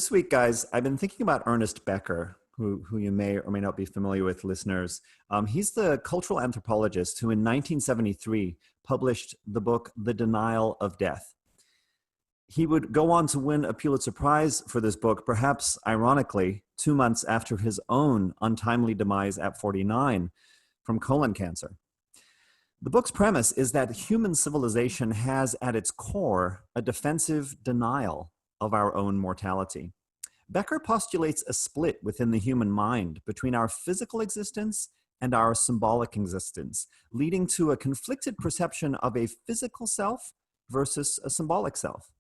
This week, guys, I've been thinking about Ernest Becker, who you may or may not be familiar with, listeners. He's the cultural anthropologist who in 1973 published the book, The Denial of Death. He would go on to win a Pulitzer Prize for this book, perhaps ironically, 2 months after his own untimely demise at 49 from colon cancer. The book's premise is that human civilization has at its core a defensive denial of our own mortality. Becker postulates a split within the human mind between our physical existence and our symbolic existence, leading to a conflicted perception of a physical self versus a symbolic self.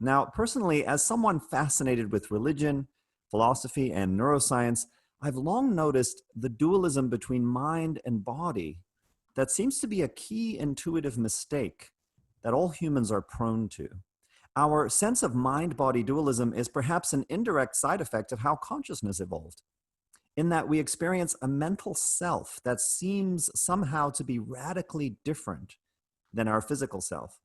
Now, personally, as someone fascinated with religion, philosophy, and neuroscience, I've long noticed the dualism between mind and body that seems to be a key intuitive mistake that all humans are prone to. Our sense of mind-body dualism is perhaps an indirect side effect of how consciousness evolved, in that we experience a mental self that seems somehow to be radically different than our physical self.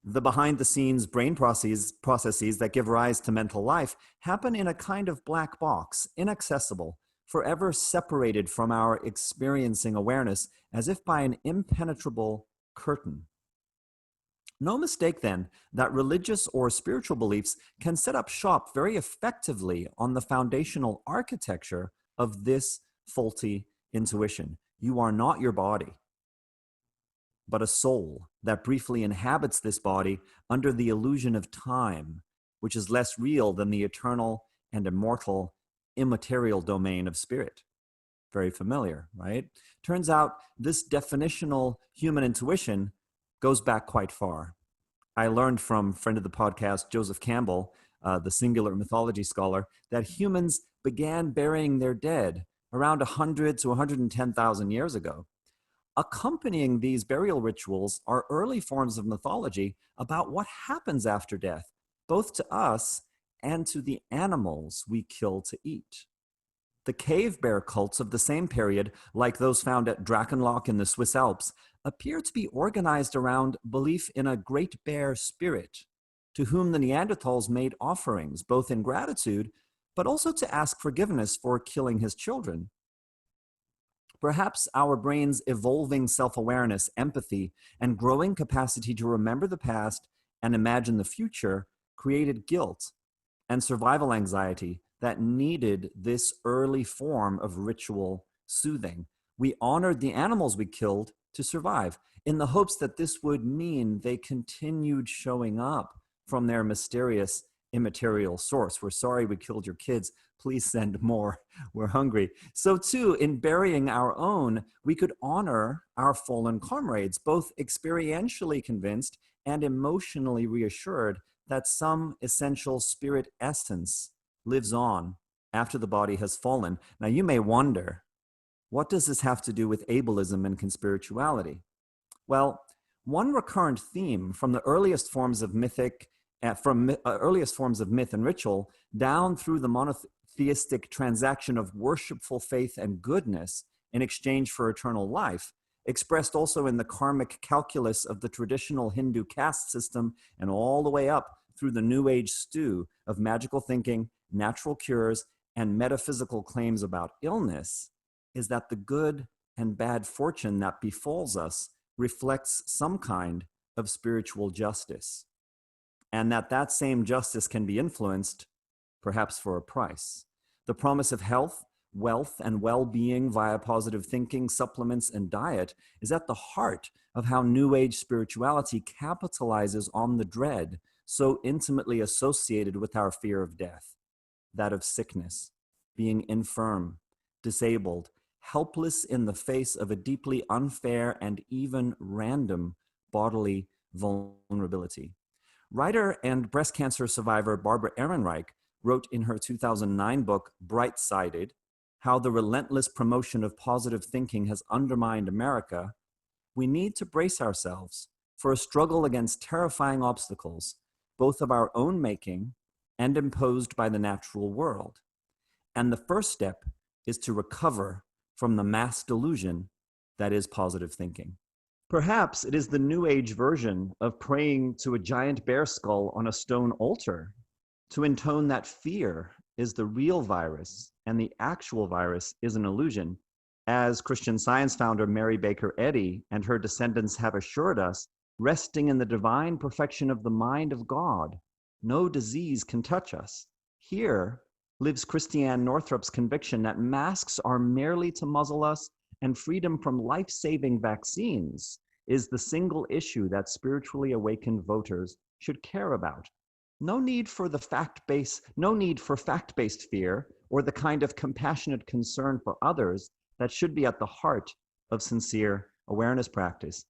The behind-the-scenes brain processes that give rise to mental life happen in a kind of black box, inaccessible, forever separated from our experiencing awareness, as if by an impenetrable curtain. No mistake, then, that religious or spiritual beliefs can set up shop very effectively on the foundational architecture of this faulty intuition. You are not your body, but a soul that briefly inhabits this body under the illusion of time, which is less real than the eternal and immortal immaterial domain of spirit. Very familiar, right? Turns out this definitional human intuition goes back quite far. I learned from friend of the podcast, Joseph Campbell, the singular mythology scholar, that humans began burying their dead around 100 to 110,000 years ago. Accompanying these burial rituals are early forms of mythology about what happens after death, both to us and to the animals we kill to eat. The cave bear cults of the same period, like those found at Drachenloch in the Swiss Alps, appear to be organized around belief in a great bear spirit, to whom the Neanderthals made offerings, both in gratitude, but also to ask forgiveness for killing his children. Perhaps our brain's evolving self-awareness, empathy, and growing capacity to remember the past and imagine the future created guilt and survival anxiety that needed this early form of ritual soothing. We honored the animals we killed to survive, in the hopes that this would mean they continued showing up from their mysterious immaterial source. We're sorry we killed your kids. Please send more. We're hungry. So too, in burying our own, we could honor our fallen comrades, both experientially convinced and emotionally reassured that some essential spirit essence lives on after the body has fallen. Now, you may wonder, what does this have to do with ableism and conspirituality? Well, one recurrent theme from the earliest forms of myth and ritual down through the monotheistic transaction of worshipful faith and goodness in exchange for eternal life, expressed also in the karmic calculus of the traditional Hindu caste system and all the way up through the New Age stew of magical thinking, natural cures, and metaphysical claims about illness, is that the good and bad fortune that befalls us reflects some kind of spiritual justice, and that same justice can be influenced, perhaps for a price. The promise of health, wealth, and well-being via positive thinking, supplements, and diet is at the heart of how New Age spirituality capitalizes on the dread so intimately associated with our fear of death, that of sickness, being infirm, disabled, helpless in the face of a deeply unfair and even random bodily vulnerability. Writer and breast cancer survivor Barbara Ehrenreich wrote in her 2009 book, Bright-Sided, how the relentless promotion of positive thinking has undermined America. We need to brace ourselves for a struggle against terrifying obstacles, both of our own making and imposed by the natural world. And the first step is to recover from the mass delusion that is positive thinking. Perhaps it is the New Age version of praying to a giant bear skull on a stone altar to intone that fear is the real virus and the actual virus is an illusion, as Christian Science founder Mary Baker Eddy and her descendants have assured us, resting in the divine perfection of the mind of God, no disease can touch us. Here lives Christiane Northrup's conviction that masks are merely to muzzle us and freedom from life-saving vaccines is the single issue that spiritually awakened voters should care about. No need for fact-based fear or the kind of compassionate concern for others that should be at the heart of sincere awareness practice.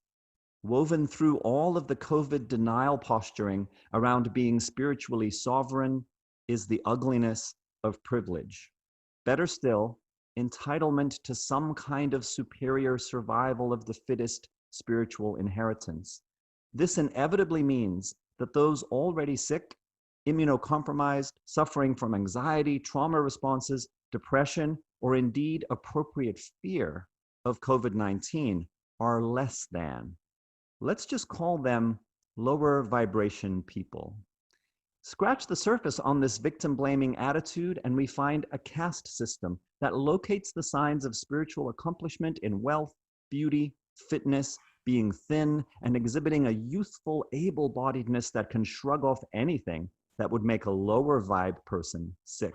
Woven through all of the COVID denial posturing around being spiritually sovereign is the ugliness of privilege. Better still, entitlement to some kind of superior survival of the fittest spiritual inheritance. This inevitably means that those already sick, immunocompromised, suffering from anxiety, trauma responses, depression, or indeed appropriate fear of COVID-19 are less than. Let's just call them lower vibration people. Scratch the surface on this victim-blaming attitude and we find a caste system that locates the signs of spiritual accomplishment in wealth, beauty, fitness, being thin, and exhibiting a youthful able-bodiedness that can shrug off anything that would make a lower vibe person sick.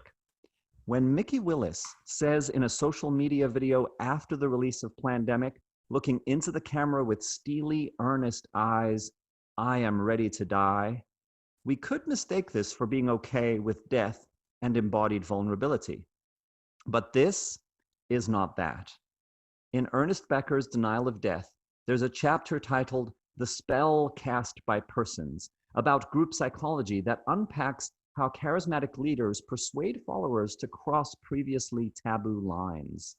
When Mickey Willis says in a social media video after the release of Plandemic, looking into the camera with steely, earnest eyes, "I am ready to die," we could mistake this for being okay with death and embodied vulnerability. But this is not that. In Ernest Becker's Denial of Death, there's a chapter titled "The Spell Cast by Persons," about group psychology that unpacks how charismatic leaders persuade followers to cross previously taboo lines.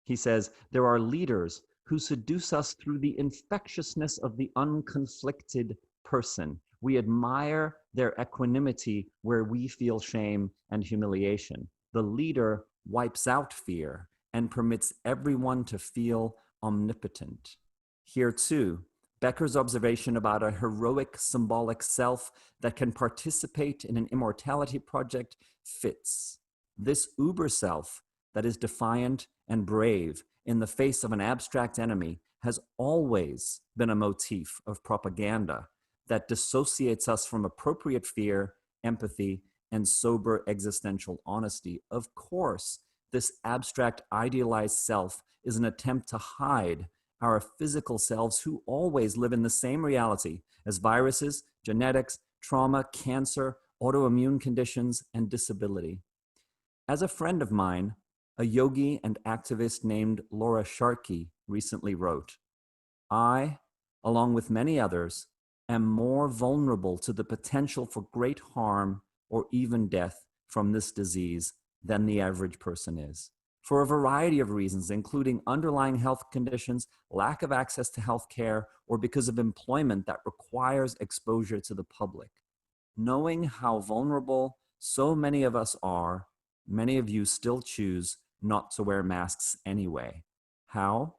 He says, there are leaders who seduce us through the infectiousness of the unconflicted person. We admire their equanimity where we feel shame and humiliation. The leader wipes out fear and permits everyone to feel omnipotent. Here too, Becker's observation about a heroic symbolic self that can participate in an immortality project fits. This uber self that is defiant and brave in the face of an abstract enemy has always been a motif of propaganda that dissociates us from appropriate fear, empathy, and sober existential honesty. Of course, this abstract idealized self is an attempt to hide our physical selves who always live in the same reality as viruses, genetics, trauma, cancer, autoimmune conditions, and disability. As a friend of mine, a yogi and activist named Laura Sharkey recently wrote, "I, along with many others, am more vulnerable to the potential for great harm or even death from this disease than the average person is, for a variety of reasons, including underlying health conditions, lack of access to health care, or because of employment that requires exposure to the public. Knowing how vulnerable so many of us are, many of you still choose not to wear masks anyway. How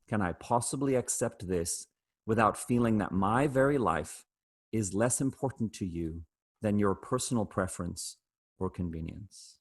can I possibly accept this without feeling that my very life is less important to you than your personal preference or convenience?"